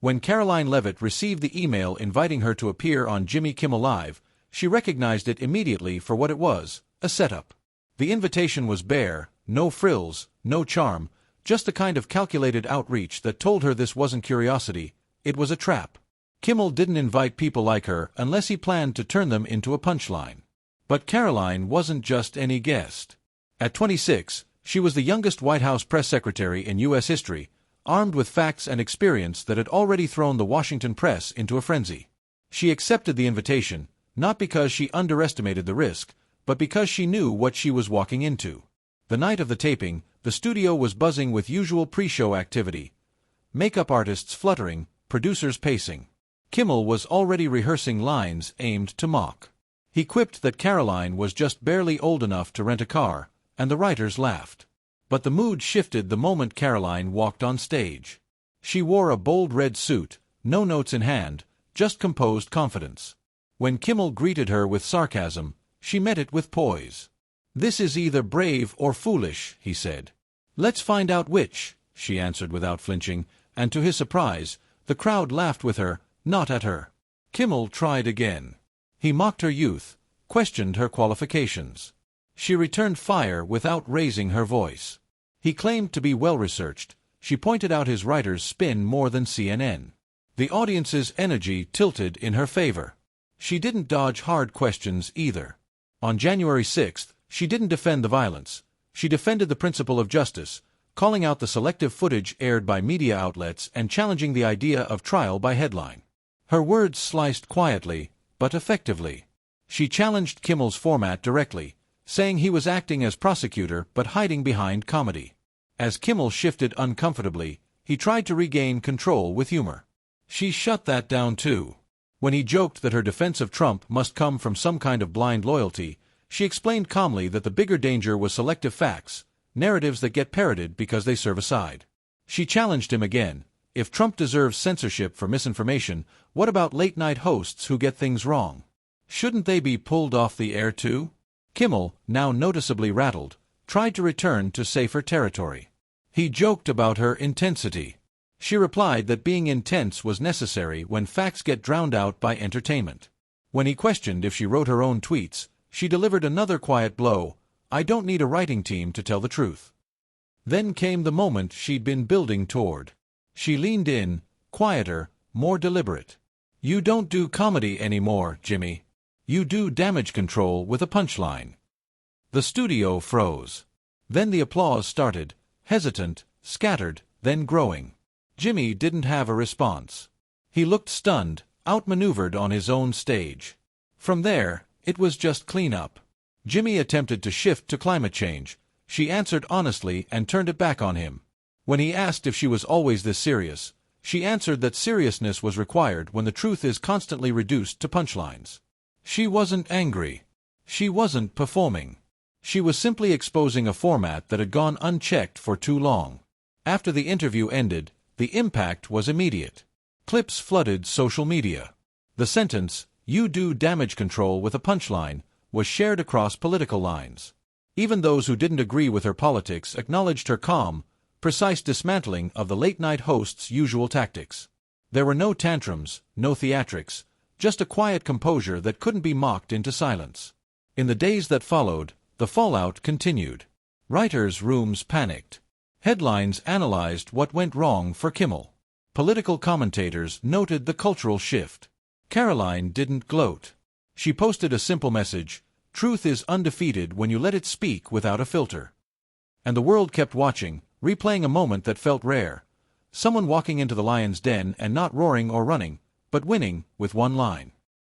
When Karoline Leavitt received the email inviting her to appear on Jimmy Kimmel Live, she recognized it immediately for what it was, a setup. The invitation was bare, no frills, no charm, just the kind of calculated outreach that told her this wasn't curiosity, it was a trap. Kimmel didn't invite people like her unless he planned to turn them into a punchline. But Karoline wasn't just any guest. At 26, she was the youngest White House press secretary in U.S. history, armed with facts and experience that had already thrown the Washington press into a frenzy. She accepted the invitation, not because she underestimated the risk, but because she knew what she was walking into. The night of the taping, the studio was buzzing with usual pre-show activity. Makeup artists fluttering, producers pacing. Kimmel was already rehearsing lines aimed to mock. He quipped that Karoline was just barely old enough to rent a car, and the writers laughed. But the mood shifted the moment Karoline walked on stage. She wore a bold red suit, no notes in hand, just composed confidence. When Kimmel greeted her with sarcasm, she met it with poise. "This is either brave or foolish," he said. "Let's find out which," she answered without flinching, and to his surprise, the crowd laughed with her, not at her. Kimmel tried again. He mocked her youth, questioned her qualifications. She returned fire without raising her voice. He claimed to be well-researched. She pointed out his writer's spin more than CNN. The audience's energy tilted in her favor. She didn't dodge hard questions either. On January 6th, she didn't defend the violence. She defended the principle of justice, calling out the selective footage aired by media outlets and challenging the idea of trial by headline. Her words sliced quietly, but effectively. She challenged Kimmel's format directly, saying he was acting as prosecutor but hiding behind comedy. As Kimmel shifted uncomfortably, he tried to regain control with humor. She shut that down too. When he joked that her defense of Trump must come from some kind of blind loyalty, she explained calmly that the bigger danger was selective facts, narratives that get parroted because they serve a side. She challenged him again. If Trump deserves censorship for misinformation, what about late-night hosts who get things wrong? Shouldn't they be pulled off the air too? Kimmel, now noticeably rattled, tried to return to safer territory. He joked about her intensity. She replied that being intense was necessary when facts get drowned out by entertainment. When he questioned if she wrote her own tweets, she delivered another quiet blow. "I don't need a writing team to tell the truth." Then came the moment she'd been building toward. She leaned in, quieter, more deliberate. "You don't do comedy anymore, Jimmy. You do damage control with a punchline." The studio froze. Then the applause started, hesitant, scattered, then growing. Jimmy didn't have a response. He looked stunned, outmaneuvered on his own stage. From there, it was just cleanup. Jimmy attempted to shift to climate change. She answered honestly and turned it back on him. When he asked if she was always this serious, she answered that seriousness was required when the truth is constantly reduced to punchlines. She wasn't angry. She wasn't performing. She was simply exposing a format that had gone unchecked for too long. After the interview ended, the impact was immediate. Clips flooded social media. The sentence, "You do damage control with a punchline," was shared across political lines. Even those who didn't agree with her politics acknowledged her calm, precise dismantling of the late-night host's usual tactics. There were no tantrums, no theatrics, just a quiet composure that couldn't be mocked into silence. In the days that followed, the fallout continued. Writers' rooms panicked. Headlines analyzed what went wrong for Kimmel. Political commentators noted the cultural shift. Karoline didn't gloat. She posted a simple message: "Truth is undefeated when you let it speak without a filter." And the world kept watching, replaying a moment that felt rare. Someone walking into the lion's den and not roaring or running, but winning with one line.